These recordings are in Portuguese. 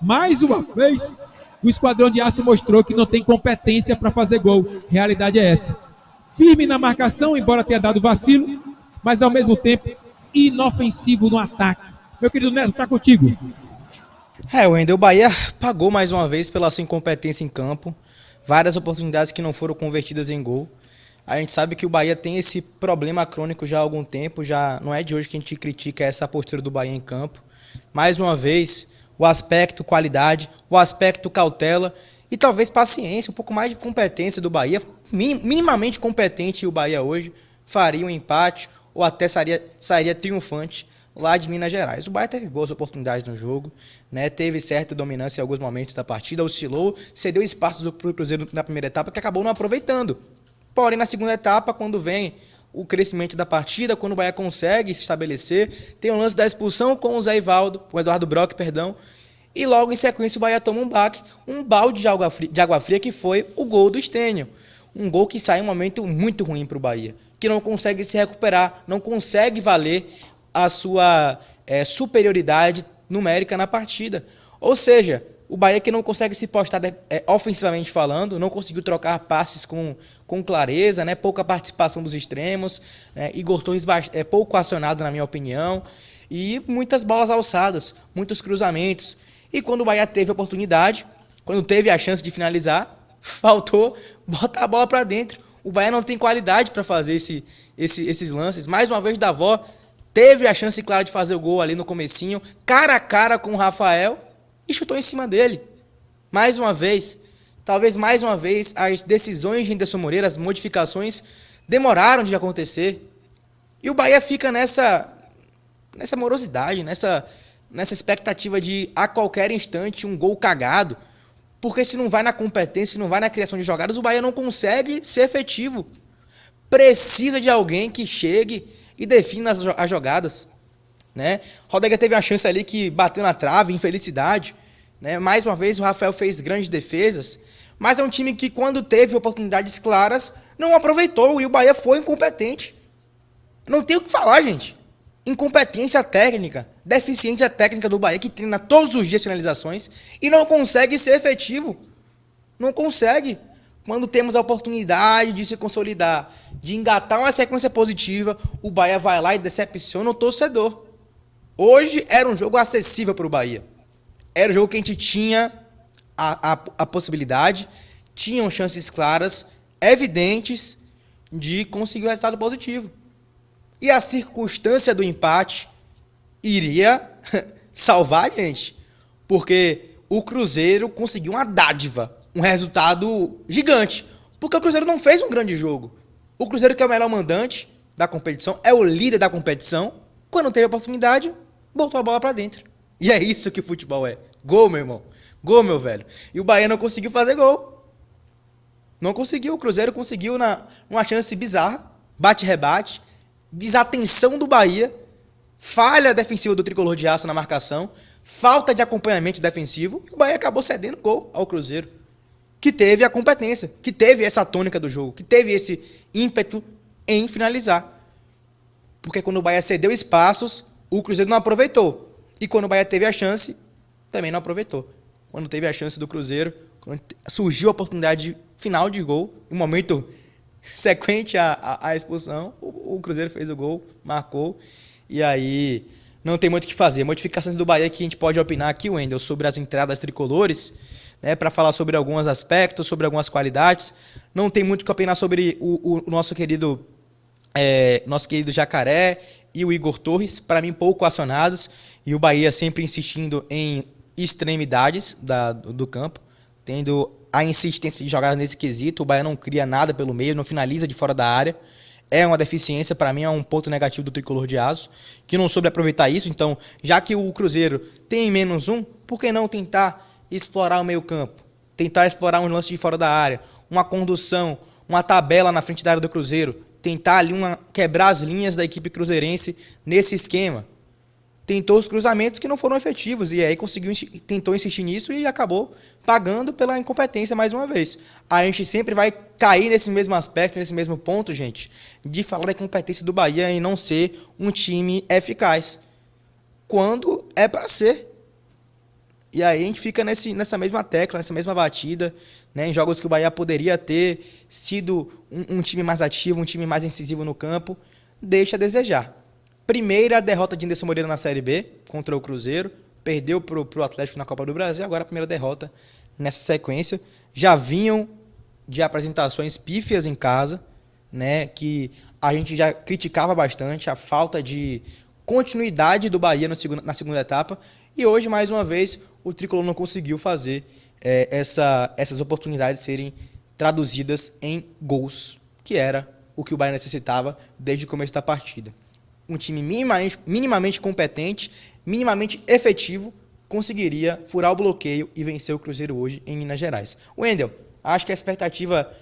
Mais uma vez, o Esquadrão de Aço mostrou que não tem competência para fazer gol. Realidade é essa. Firme na marcação, embora tenha dado vacilo, mas ao mesmo tempo inofensivo no ataque. Meu querido Neto, tá contigo. Wendel, o Bahia pagou mais uma vez pela sua incompetência em campo. Várias oportunidades que não foram convertidas em gol. A gente sabe que o Bahia tem esse problema crônico já há algum tempo. Já não é de hoje que a gente critica essa postura do Bahia em campo. Mais uma vez, o aspecto qualidade, o aspecto cautela e talvez paciência, um pouco mais de competência do Bahia. Minimamente competente o Bahia hoje faria um empate ou até sairia triunfante lá de Minas Gerais. O Bahia teve boas oportunidades no jogo, né? Teve certa dominância em alguns momentos da partida, oscilou, cedeu espaços para o Cruzeiro na primeira etapa que acabou não aproveitando. Porém, na segunda etapa, quando vem o crescimento da partida, quando o Bahia consegue se estabelecer, tem o lance da expulsão com o Zé Ivaldo, o Eduardo Brock, perdão, e logo em sequência o Bahia toma um balde de água fria que foi o gol do Stênio. Um gol que sai em um momento muito ruim para o Bahia, que não consegue se recuperar, não consegue valer a sua superioridade numérica na partida. Ou seja, o Bahia que não consegue se postar ofensivamente falando, não conseguiu trocar passes com clareza, né? Pouca participação dos extremos, né? Igor Torres pouco acionado na minha opinião, e muitas bolas alçadas, muitos cruzamentos. E quando o Bahia teve a oportunidade, quando teve a chance de finalizar, faltou botar a bola para dentro. O Bahia não tem qualidade para fazer esses lances. Mais uma vez, Davó teve a chance clara de fazer o gol ali no comecinho, cara a cara com o Rafael, e chutou em cima dele. Mais uma vez, talvez mais uma vez, as decisões de Anderson Moreira, as modificações, demoraram de acontecer. E o Bahia fica nessa morosidade, nessa expectativa de, a qualquer instante, um gol cagado. Porque se não vai na competência, se não vai na criação de jogadas, o Bahia não consegue ser efetivo. Precisa de alguém que chegue e defina as jogadas, né? Rodega teve uma chance ali que bateu na trave, infelicidade, né? Mais uma vez o Rafael fez grandes defesas, mas é um time que quando teve oportunidades claras, não aproveitou e o Bahia foi incompetente. Não tem o que falar, gente. Incompetência técnica, deficiência técnica do Bahia que treina todos os dias finalizações e não consegue ser efetivo. Não consegue. Quando temos a oportunidade de se consolidar, de engatar uma sequência positiva, o Bahia vai lá e decepciona o torcedor. Hoje era um jogo acessível para o Bahia. Era um jogo que a gente tinha a possibilidade, tinham chances claras, evidentes, de conseguir um resultado positivo. E a circunstância do empate iria salvar a gente, porque o Cruzeiro conseguiu uma dádiva, um resultado gigante, porque o Cruzeiro não fez um grande jogo. O Cruzeiro, que é o melhor mandante da competição, é o líder da competição, quando teve a oportunidade, botou a bola pra dentro. E é isso que o futebol é. Gol, meu irmão. Gol, meu velho. E o Bahia não conseguiu fazer gol. Não conseguiu. O Cruzeiro conseguiu numa chance bizarra, bate-rebate, desatenção do Bahia, falha defensiva do Tricolor de Aço na marcação, falta de acompanhamento defensivo, e o Bahia acabou cedendo gol ao Cruzeiro, que teve a competência, que teve essa tônica do jogo, que teve esse ímpeto em finalizar. Porque quando o Bahia cedeu espaços, o Cruzeiro não aproveitou. E quando o Bahia teve a chance, também não aproveitou. Quando teve a chance do Cruzeiro, quando surgiu a oportunidade final de gol, em um momento sequente à expulsão, o Cruzeiro fez o gol, marcou, e aí não tem muito o que fazer. Modificações do Bahia que a gente pode opinar aqui, Wendel, sobre as entradas tricolores, né, para falar sobre alguns aspectos, sobre algumas qualidades. Não tem muito o que opinar sobre o nosso querido Jacaré e o Igor Torres, para mim pouco acionados, e o Bahia sempre insistindo em extremidades do campo, tendo a insistência de jogar nesse quesito. O Bahia não cria nada pelo meio, não finaliza de fora da área. É uma deficiência, para mim é um ponto negativo do Tricolor de Aço, que não soube aproveitar isso. Então, já que o Cruzeiro tem -1, por que não tentar explorar o meio campo? Tentar explorar um lance de fora da área, uma condução, uma tabela na frente da área do Cruzeiro, tentar ali quebrar as linhas da equipe cruzeirense nesse esquema. Tentou os cruzamentos que não foram efetivos, e aí tentou insistir nisso e acabou pagando pela incompetência mais uma vez. A gente sempre vai cair nesse mesmo aspecto, nesse mesmo ponto, gente, de falar da incompetência do Bahia em não ser um time eficaz, quando é para ser. E aí a gente fica nessa mesma tecla, nessa mesma batida, né, em jogos que o Bahia poderia ter sido um time mais ativo, um time mais incisivo no campo, deixa a desejar. Primeira derrota de Anderson Moreira na Série B, contra o Cruzeiro, perdeu pro Atlético na Copa do Brasil, agora a primeira derrota nessa sequência. Já vinham de apresentações pífias em casa, né, que a gente já criticava bastante, a falta de continuidade do Bahia na segunda etapa, e hoje, mais uma vez, o Tricolor não conseguiu fazer essas oportunidades serem traduzidas em gols, que era o que o Bahia necessitava desde o começo da partida. Um time minimamente competente, minimamente efetivo, conseguiria furar o bloqueio e vencer o Cruzeiro hoje em Minas Gerais. Wendel, acho que a expectativa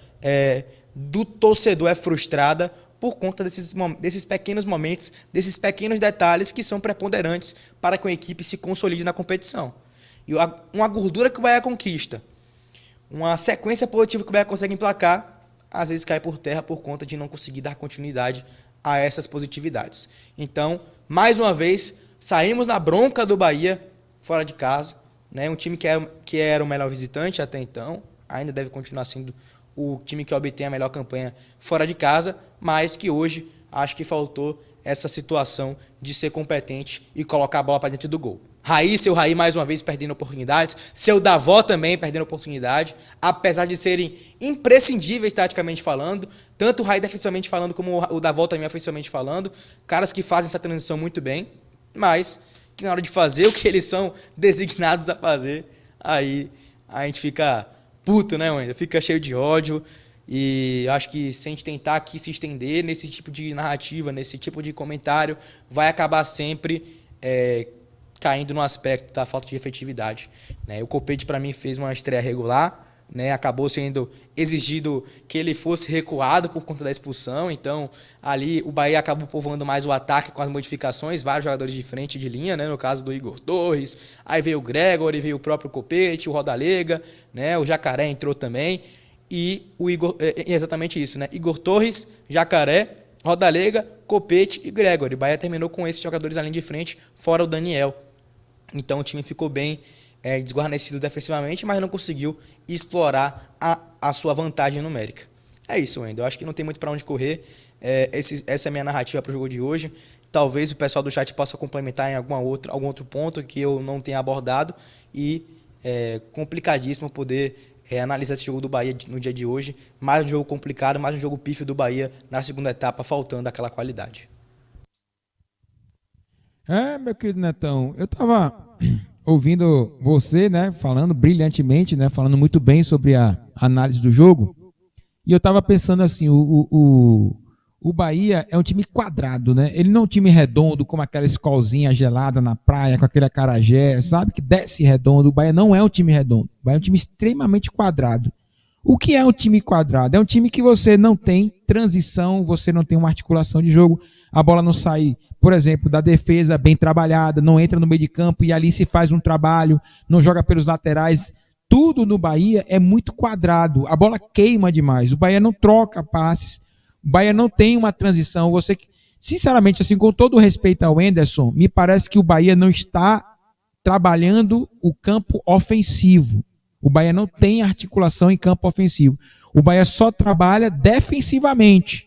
do torcedor é frustrada por conta desses pequenos momentos, desses pequenos detalhes que são preponderantes para que a equipe se consolide na competição. E uma gordura que o Bahia conquista, uma sequência positiva que o Bahia consegue emplacar, às vezes cai por terra por conta de não conseguir dar continuidade a essas positividades. Então, mais uma vez, saímos na bronca do Bahia fora de casa, né? Um time que era o melhor visitante até então, ainda deve continuar sendo o time que obtém a melhor campanha fora de casa, mas que hoje acho que faltou essa situação de ser competente e colocar a bola para dentro do gol. Seu Raí mais uma vez perdendo oportunidades, seu Davó também perdendo oportunidade, apesar de serem imprescindíveis taticamente falando, tanto o Raí defensivamente falando como o Davó também ofensivamente falando, caras que fazem essa transição muito bem, mas que na hora de fazer o que eles são designados a fazer, aí a gente fica puto, né, Wendel? Fica cheio de ódio. E acho que se a gente tentar aqui se estender nesse tipo de narrativa, nesse tipo de comentário, vai acabar sempre caindo no aspecto da falta de efetividade, né? O Copete, para mim, fez uma estreia regular, né? Acabou sendo exigido que ele fosse recuado por conta da expulsão, então ali o Bahia acabou povoando mais o ataque com as modificações, vários jogadores de frente de linha, né? No caso do Igor Torres, aí veio o Gregory, veio o próprio Copete, o Rodalega, né? O Jacaré entrou também. E o Igor, exatamente isso, né? Igor Torres, Jacaré, Rodalega, Copete e Gregory. O Bahia terminou com esses jogadores além de frente, fora o Daniel. Então o time ficou bem desguarnecido defensivamente, mas não conseguiu explorar a sua vantagem numérica. É isso, Wendel. Eu acho que não tem muito para onde correr. Essa é a minha narrativa para o jogo de hoje. Talvez o pessoal do chat possa complementar em algum outro ponto que eu não tenha abordado. E é complicadíssimo poder analisar esse jogo do Bahia no dia de hoje. Mais um jogo complicado, mais um jogo pífio do Bahia na segunda etapa, faltando aquela qualidade. Meu querido Netão, eu estava ouvindo você, né, falando brilhantemente, né, falando muito bem sobre a análise do jogo, e eu estava pensando assim, o Bahia é um time quadrado, né? Ele não é um time redondo, como aquela escolzinha gelada na praia, com aquele acarajé, sabe, que desce redondo. O Bahia não é um time redondo, o Bahia é um time extremamente quadrado. O que é um time quadrado? É um time que você não tem transição, você não tem uma articulação de jogo, a bola não sai, por exemplo, da defesa bem trabalhada, não entra no meio de campo e ali se faz um trabalho, não joga pelos laterais. Tudo no Bahia é muito quadrado, a bola queima demais, o Bahia não troca passes, o Bahia não tem uma transição. Você, sinceramente, assim, com todo o respeito ao Henderson, me parece que o Bahia não está trabalhando o campo ofensivo. O Bahia não tem articulação em campo ofensivo. O Bahia só trabalha defensivamente.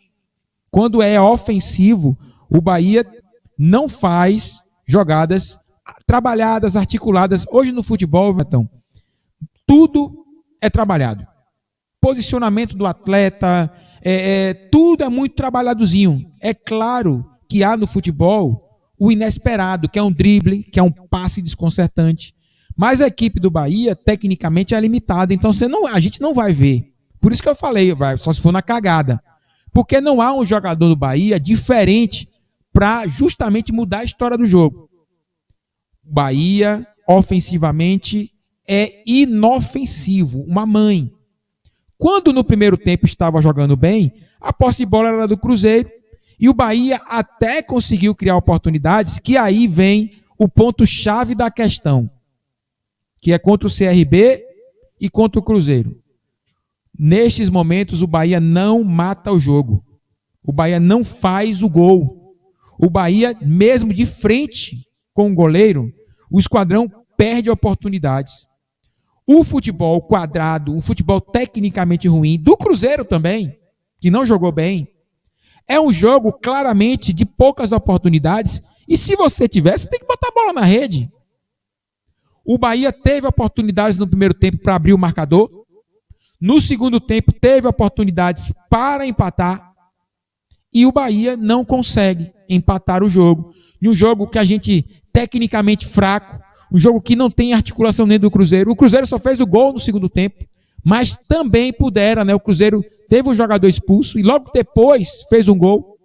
Quando é ofensivo, o Bahia não faz jogadas trabalhadas, articuladas. Hoje no futebol, então, tudo é trabalhado. Posicionamento do atleta, tudo é muito trabalhadozinho. É claro que há no futebol o inesperado, que é um drible, que é um passe desconcertante. Mas a equipe do Bahia, tecnicamente, é limitada. Então a gente não vai ver. Por isso que eu falei, só se for na cagada. Porque não há um jogador do Bahia diferente para justamente mudar a história do jogo. Bahia, ofensivamente, é inofensivo. Uma mãe. Quando no primeiro tempo estava jogando bem, a posse de bola era do Cruzeiro. E o Bahia até conseguiu criar oportunidades, que aí vem o ponto-chave da questão, que é contra o CRB e contra o Cruzeiro. Nestes momentos, o Bahia não mata o jogo. O Bahia não faz o gol. O Bahia, mesmo de frente com o goleiro, o Esquadrão perde oportunidades. O futebol quadrado, um futebol tecnicamente ruim, do Cruzeiro também, que não jogou bem, é um jogo claramente de poucas oportunidades. E se você tiver, você tem que botar a bola na rede. O Bahia teve oportunidades no primeiro tempo para abrir o marcador. No segundo tempo, teve oportunidades para empatar. E o Bahia não consegue empatar o jogo. E um jogo que a gente, tecnicamente fraco, um jogo que não tem articulação nem do Cruzeiro. O Cruzeiro só fez o gol no segundo tempo, mas também pudera, né? O Cruzeiro teve um jogador expulso e logo depois fez um gol.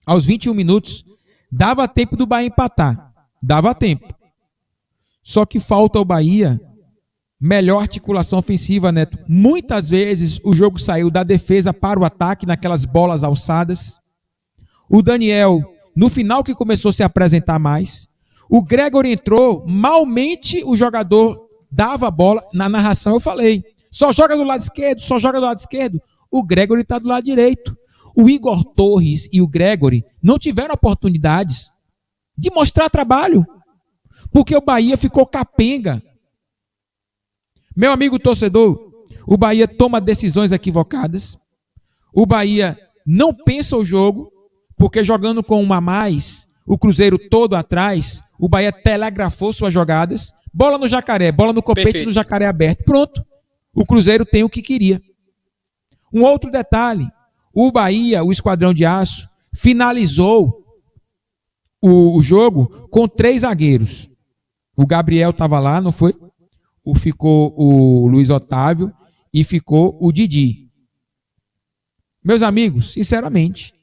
Aos 21 minutos, dava tempo do Bahia empatar. Dava tempo. Só que falta ao Bahia melhor articulação ofensiva, Neto. Muitas vezes o jogo saiu da defesa para o ataque, naquelas bolas alçadas. O Daniel, no final que começou a se apresentar mais. O Gregory entrou, malmente o jogador dava a bola. Na narração eu falei, só joga do lado esquerdo, só joga do lado esquerdo. O Gregory está do lado direito. O Igor Torres e o Gregory não tiveram oportunidades de mostrar trabalho, porque o Bahia ficou capenga. Meu amigo torcedor, o Bahia toma decisões equivocadas. O Bahia não pensa o jogo, porque jogando com um a mais, o Cruzeiro todo atrás, o Bahia telegrafou suas jogadas. Bola no Jacaré, bola no Copete. Perfeito. No Jacaré aberto. Pronto. O Cruzeiro tem o que queria. Um outro detalhe, o Bahia, o Esquadrão de Aço, finalizou o jogo com 3 zagueiros. O Gabriel estava lá, não foi? Ficou o Luiz Otávio e ficou o Didi. Meus amigos, sinceramente,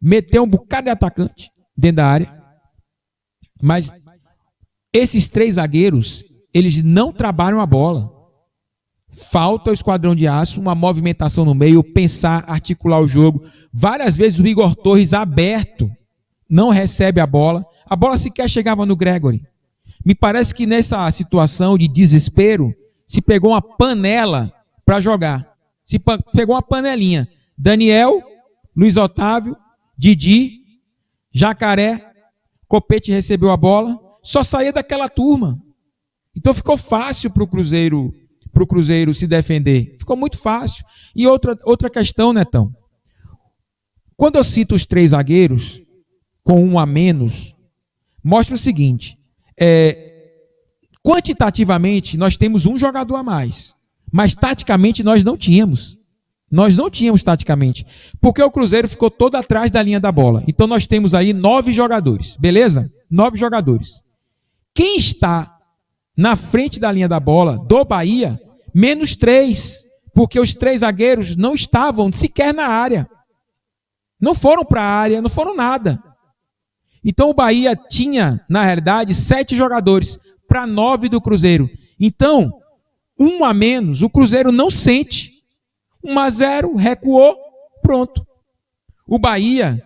meteu um bocado de atacante dentro da área, mas esses 3 zagueiros, eles não trabalham a bola. Falta ao Esquadrão de Aço uma movimentação no meio, pensar, articular o jogo. Várias vezes o Igor Torres aberto não recebe a bola sequer chegava no Gregory. Me parece que nessa situação de desespero, se pegou uma panela para jogar. Se pegou uma panelinha. Daniel, Luiz Otávio, Didi, Jacaré, Copete recebeu a bola, só saía daquela turma. Então ficou fácil para o Cruzeiro se defender. Ficou muito fácil. E outra questão, Netão. Quando eu cito os 3 zagueiros, com um a menos, mostra o seguinte. Quantitativamente, nós temos um jogador a mais. Mas taticamente nós não tínhamos. Nós não tínhamos taticamente. Porque o Cruzeiro ficou todo atrás da linha da bola. Então nós temos aí 9 jogadores. Beleza? 9 jogadores. Quem está na frente da linha da bola do Bahia, menos 3. Porque os 3 zagueiros não estavam sequer na área. Não foram para a área, não foram nada. Então o Bahia tinha, na realidade, 7 jogadores para 9 do Cruzeiro. Então, um a menos, o Cruzeiro não sente. 1-0, recuou, pronto. O Bahia,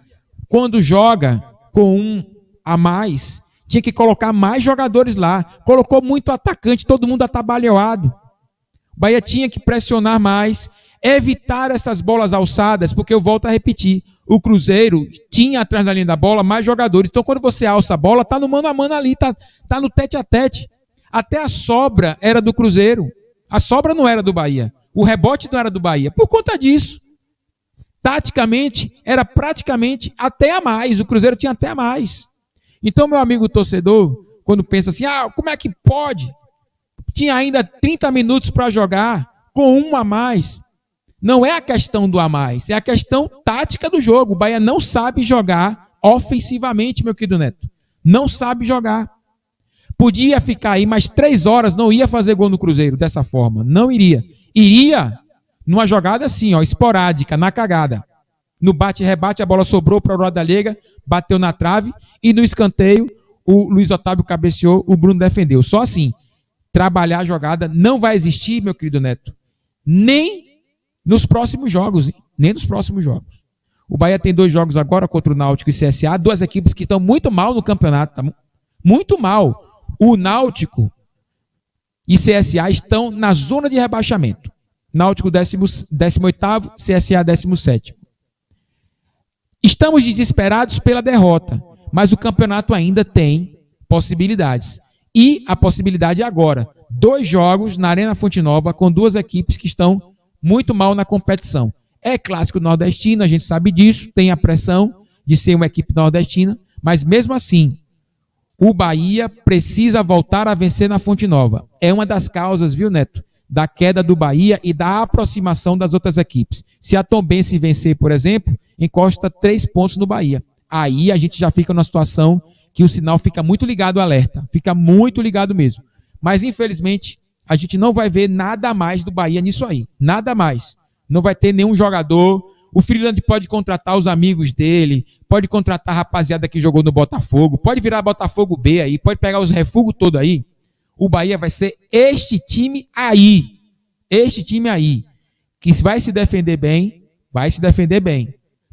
quando joga com um a mais, tinha que colocar mais jogadores lá. Colocou muito atacante, todo mundo atabalhoado. O Bahia tinha que pressionar mais, evitar essas bolas alçadas, porque eu volto a repetir, o Cruzeiro tinha atrás da linha da bola mais jogadores. Então quando você alça a bola, tá no mano a mano ali, tá no tete a tete. Até a sobra era do Cruzeiro. A sobra não era do Bahia. O rebote não era do Bahia. Por conta disso, taticamente, era praticamente até a mais. O Cruzeiro tinha até a mais. Então, meu amigo torcedor, quando pensa assim, como é que pode? Tinha ainda 30 minutos para jogar com um a mais. Não é a questão do a mais, é a questão tática do jogo. O Bahia não sabe jogar ofensivamente, meu querido Neto. Não sabe jogar. Podia ficar aí mais 3 horas, não ia fazer gol no Cruzeiro dessa forma. Não iria. Iria numa jogada assim, esporádica, na cagada. No bate-rebate, a bola sobrou para o lado da Liga, bateu na trave e no escanteio, o Luiz Otávio cabeceou, o Bruno defendeu. Só assim. Trabalhar a jogada não vai existir, meu querido Neto. Nem nos próximos jogos, hein? Nem nos próximos jogos. O Bahia tem 2 jogos agora contra o Náutico e CSA, 2 equipes que estão muito mal no campeonato, tá? Muito mal. O Náutico e CSA estão na zona de rebaixamento. Náutico 18º, CSA 17º. Estamos desesperados pela derrota, mas o campeonato ainda tem possibilidades. E a possibilidade agora, 2 jogos na Arena Fonte Nova com 2 equipes que estão muito mal na competição. É clássico nordestino, a gente sabe disso, tem a pressão de ser uma equipe nordestina, mas mesmo assim, o Bahia precisa voltar a vencer na Fonte Nova. É uma das causas, viu, Neto, da queda do Bahia e da aproximação das outras equipes. Se a Tombense vencer, por exemplo, encosta 3 pontos no Bahia. Aí a gente já fica numa situação que o sinal fica muito ligado, alerta. Fica muito ligado mesmo. Mas, infelizmente, a gente não vai ver nada mais do Bahia nisso aí. Nada mais. Não vai ter nenhum jogador. O Freeland pode contratar os amigos dele, pode contratar a rapaziada que jogou no Botafogo, pode virar Botafogo B aí, pode pegar os refugos todos aí. O Bahia vai ser este time aí, que vai se defender bem,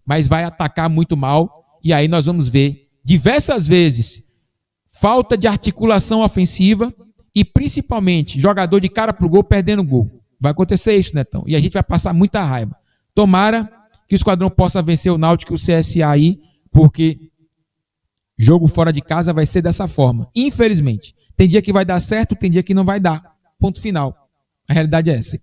mas vai atacar muito mal, e aí nós vamos ver diversas vezes falta de articulação ofensiva e principalmente jogador de cara pro gol perdendo gol. Vai acontecer isso, Netão, e a gente vai passar muita raiva. Tomara que o Esquadrão possa vencer o Náutico e o CSA aí, porque jogo fora de casa vai ser dessa forma, infelizmente. Tem dia que vai dar certo, tem dia que não vai dar. Ponto final. A realidade é essa.